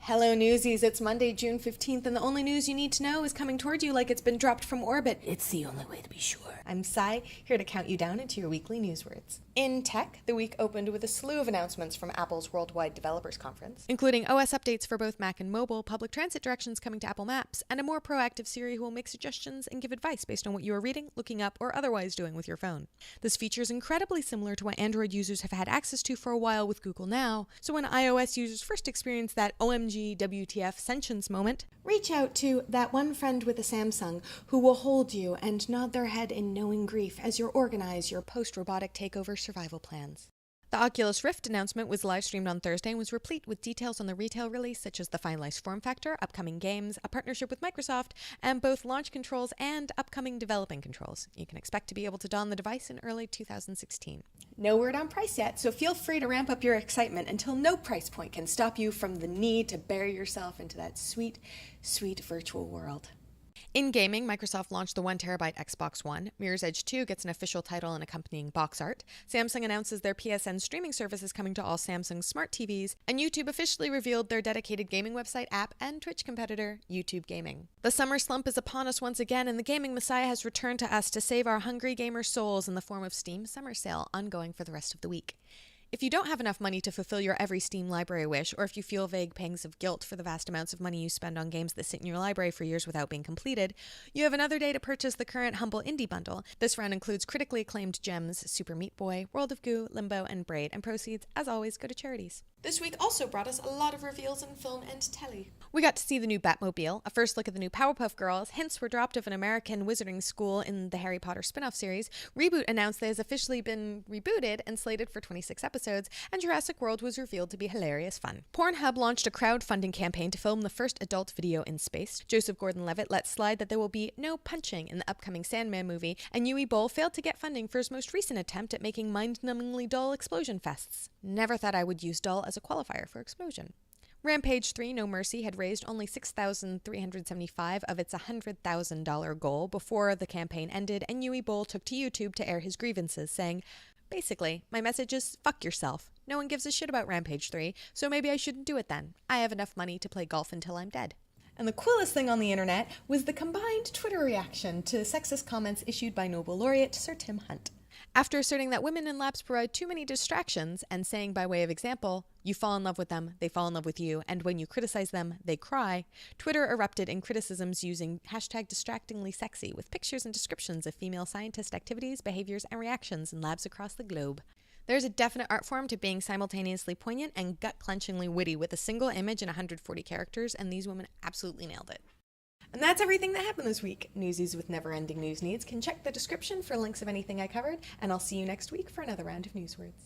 Hello Newsies, it's Monday, June 15th, and the only news you need to know is coming toward you like it's been dropped from orbit. It's the only way to be sure. I'm Sai, here to count you down into your weekly newswords. In tech, the week opened with a slew of announcements from Apple's Worldwide Developers Conference, including OS updates for both Mac and mobile, public transit directions coming to Apple Maps, and a more proactive Siri who will make suggestions and give advice based on what you are reading, looking up, or otherwise doing with your phone. This feature is incredibly similar to what Android users have had access to for a while with Google Now, so when iOS users first experience that OMG WTF sentience moment, reach out to that one friend with a Samsung who will hold you and nod their head in knowing grief as you organize your post-robotic takeover survival plans. The Oculus Rift announcement was live-streamed on Thursday and was replete with details on the retail release, such as the finalized form factor, upcoming games, a partnership with Microsoft, and both launch controls and upcoming developing controls. You can expect to be able to don the device in early 2016. No word on price yet, so feel free to ramp up your excitement until no price point can stop you from the need to bury yourself into that sweet, sweet virtual world. In gaming, Microsoft launched the 1TB Xbox One, Mirror's Edge 2 gets an official title and accompanying box art, Samsung announces their PSN streaming service is coming to all Samsung smart TVs, and YouTube officially revealed their dedicated gaming website, app, and Twitch competitor, YouTube Gaming. The summer slump is upon us once again, and the gaming messiah has returned to us to save our hungry gamer souls in the form of Steam Summer Sale, ongoing for the rest of the week. If you don't have enough money to fulfill your every Steam library wish, or if you feel vague pangs of guilt for the vast amounts of money you spend on games that sit in your library for years without being completed, you have another day to purchase the current Humble Indie Bundle. This round includes critically acclaimed gems Super Meat Boy, World of Goo, Limbo, and Braid, and proceeds, as always, go to charities. This week also brought us a lot of reveals in film and telly. We got to see the new Batmobile, a first look at the new Powerpuff Girls, hints were dropped of an American wizarding school in the Harry Potter spin-off series, Reboot announced that it has officially been rebooted and slated for 26 episodes, and Jurassic World was revealed to be hilarious fun. Pornhub launched a crowdfunding campaign to film the first adult video in space. Joseph Gordon-Levitt let slide that there will be no punching in the upcoming Sandman movie, and Uwe Boll failed to get funding for his most recent attempt at making mind-numbingly dull explosion fests. Never thought I would use dull as a qualifier for explosion. Rampage 3 No Mercy had raised only $6,375 of its $100,000 goal before the campaign ended, and Uwe Boll took to YouTube to air his grievances, saying, "Basically, my message is fuck yourself. No one gives a shit about Rampage 3, so maybe I shouldn't do it then. I have enough money to play golf until I'm dead." And the coolest thing on the internet was the combined Twitter reaction to sexist comments issued by Nobel laureate Sir Tim Hunt. After asserting that women in labs provide too many distractions and saying by way of example, "You fall in love with them, they fall in love with you, and when you criticize them, they cry," Twitter erupted in criticisms using #distractingly_sexy with pictures and descriptions of female scientist activities, behaviors, and reactions in labs across the globe. There's a definite art form to being simultaneously poignant and gut-clenchingly witty with a single image and 140 characters, and these women absolutely nailed it. And that's everything that happened this week. Newsies with never-ending news needs can check the description for links of anything I covered, and I'll see you next week for another round of newswords.